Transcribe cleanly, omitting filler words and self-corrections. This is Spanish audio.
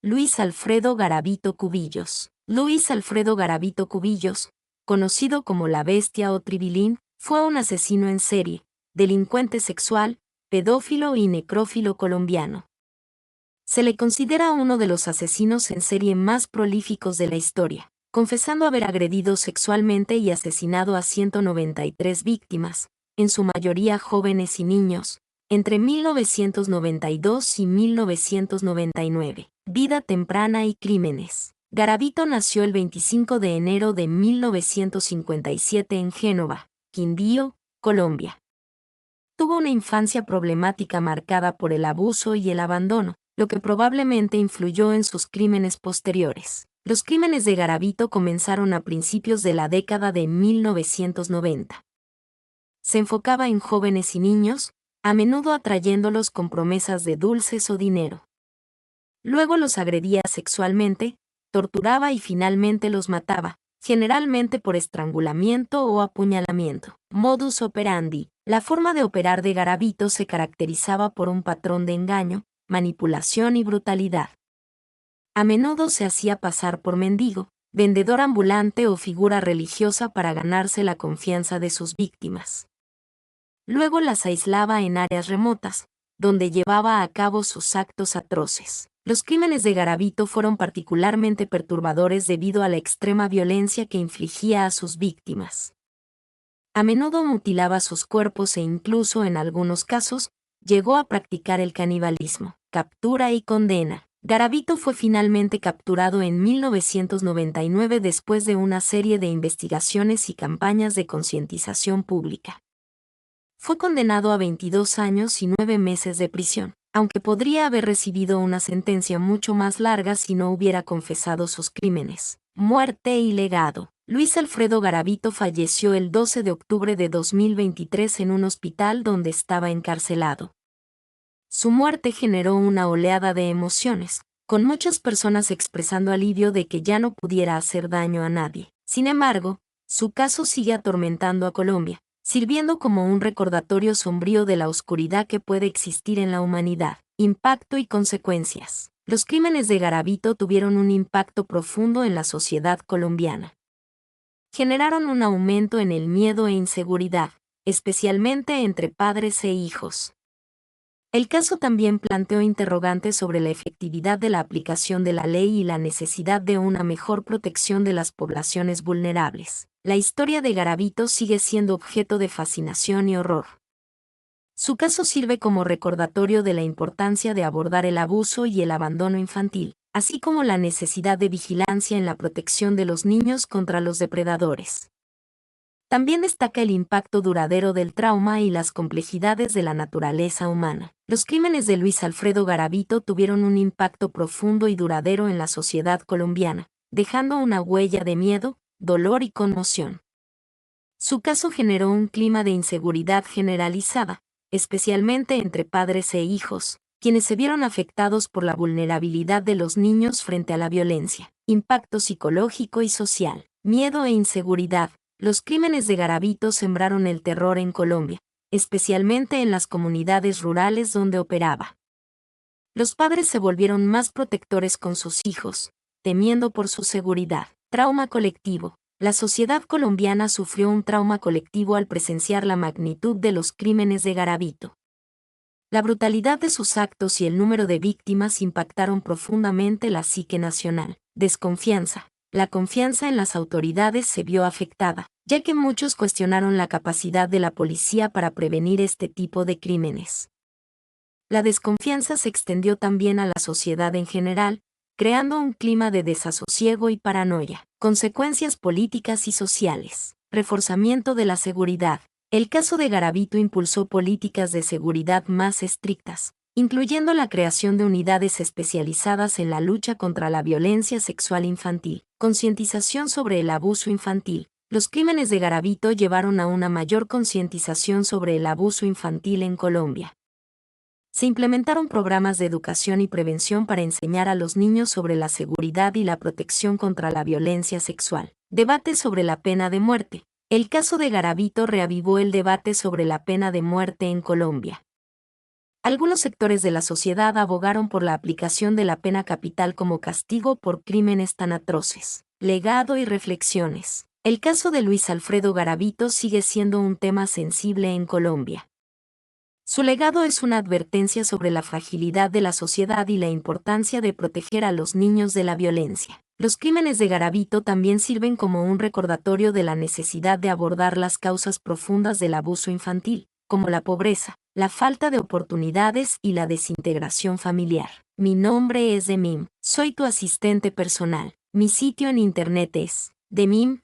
Luis Alfredo Garavito Cubillos. Luis Alfredo Garavito Cubillos, conocido como la Bestia o Tribilín, fue un asesino en serie, delincuente sexual, pedófilo y necrófilo colombiano. Se le considera uno de los asesinos en serie más prolíficos de la historia, confesando haber agredido sexualmente y asesinado a 193 víctimas, en su mayoría jóvenes y niños, entre 1992 y 1999. Vida temprana y crímenes. Garavito nació el 25 de enero de 1957 en Génova, Quindío, Colombia. Tuvo una infancia problemática marcada por el abuso y el abandono, lo que probablemente influyó en sus crímenes posteriores. Los crímenes de Garavito comenzaron a principios de la década de 1990. Se enfocaba en jóvenes y niños, a menudo atrayéndolos con promesas de dulces o dinero. Luego los agredía sexualmente, torturaba y finalmente los mataba, generalmente por estrangulamiento o apuñalamiento. Modus operandi. La forma de operar de Garavito se caracterizaba por un patrón de engaño, manipulación y brutalidad. A menudo se hacía pasar por mendigo, vendedor ambulante o figura religiosa para ganarse la confianza de sus víctimas. Luego las aislaba en áreas remotas, donde llevaba a cabo sus actos atroces. Los crímenes de Garavito fueron particularmente perturbadores debido a la extrema violencia que infligía a sus víctimas. A menudo mutilaba sus cuerpos e incluso, en algunos casos, llegó a practicar el canibalismo. Captura y condena. Garavito fue finalmente capturado en 1999 después de una serie de investigaciones y campañas de concientización pública. Fue condenado a 22 años y 9 meses de prisión, aunque podría haber recibido una sentencia mucho más larga si no hubiera confesado sus crímenes. Muerte y legado. Luis Alfredo Garavito falleció el 12 de octubre de 2023 en un hospital donde estaba encarcelado. Su muerte generó una oleada de emociones, con muchas personas expresando alivio de que ya no pudiera hacer daño a nadie. Sin embargo, su caso sigue atormentando a Colombia, sirviendo como un recordatorio sombrío de la oscuridad que puede existir en la humanidad. Impacto y consecuencias. Los crímenes de Garavito tuvieron un impacto profundo en la sociedad colombiana. Generaron un aumento en el miedo e inseguridad, especialmente entre padres e hijos. El caso también planteó interrogantes sobre la efectividad de la aplicación de la ley y la necesidad de una mejor protección de las poblaciones vulnerables. La historia de Garavito sigue siendo objeto de fascinación y horror. Su caso sirve como recordatorio de la importancia de abordar el abuso y el abandono infantil, así como la necesidad de vigilancia en la protección de los niños contra los depredadores. También destaca el impacto duradero del trauma y las complejidades de la naturaleza humana. Los crímenes de Luis Alfredo Garavito tuvieron un impacto profundo y duradero en la sociedad colombiana, dejando una huella de miedo, dolor y conmoción. Su caso generó un clima de inseguridad generalizada, especialmente entre padres e hijos, quienes se vieron afectados por la vulnerabilidad de los niños frente a la violencia. Impacto psicológico y social. Miedo e inseguridad. Los crímenes de Garavito sembraron el terror en Colombia, especialmente en las comunidades rurales donde operaba. Los padres se volvieron más protectores con sus hijos, temiendo por su seguridad. Trauma colectivo. La sociedad colombiana sufrió un trauma colectivo al presenciar la magnitud de los crímenes de Garavito. La brutalidad de sus actos y el número de víctimas impactaron profundamente la psique nacional. Desconfianza. La confianza en las autoridades se vio afectada, ya que muchos cuestionaron la capacidad de la policía para prevenir este tipo de crímenes. La desconfianza se extendió también a la sociedad en general, creando un clima de desasosiego y paranoia. Consecuencias políticas y sociales. Reforzamiento de la seguridad. El caso de Garavito impulsó políticas de seguridad más estrictas, incluyendo la creación de unidades especializadas en la lucha contra la violencia sexual infantil. Concientización sobre el abuso infantil. Los crímenes de Garavito llevaron a una mayor concientización sobre el abuso infantil en Colombia. Se implementaron programas de educación y prevención para enseñar a los niños sobre la seguridad y la protección contra la violencia sexual. Debate sobre la pena de muerte. El caso de Garavito reavivó el debate sobre la pena de muerte en Colombia. Algunos sectores de la sociedad abogaron por la aplicación de la pena capital como castigo por crímenes tan atroces. Legado y reflexiones. El caso de Luis Alfredo Garavito sigue siendo un tema sensible en Colombia. Su legado es una advertencia sobre la fragilidad de la sociedad y la importancia de proteger a los niños de la violencia. Los crímenes de Garavito también sirven como un recordatorio de la necesidad de abordar las causas profundas del abuso infantil, como la pobreza, la falta de oportunidades y la desintegración familiar. Mi nombre es Demim, soy tu asistente personal. Mi sitio en internet es demim.es.tl.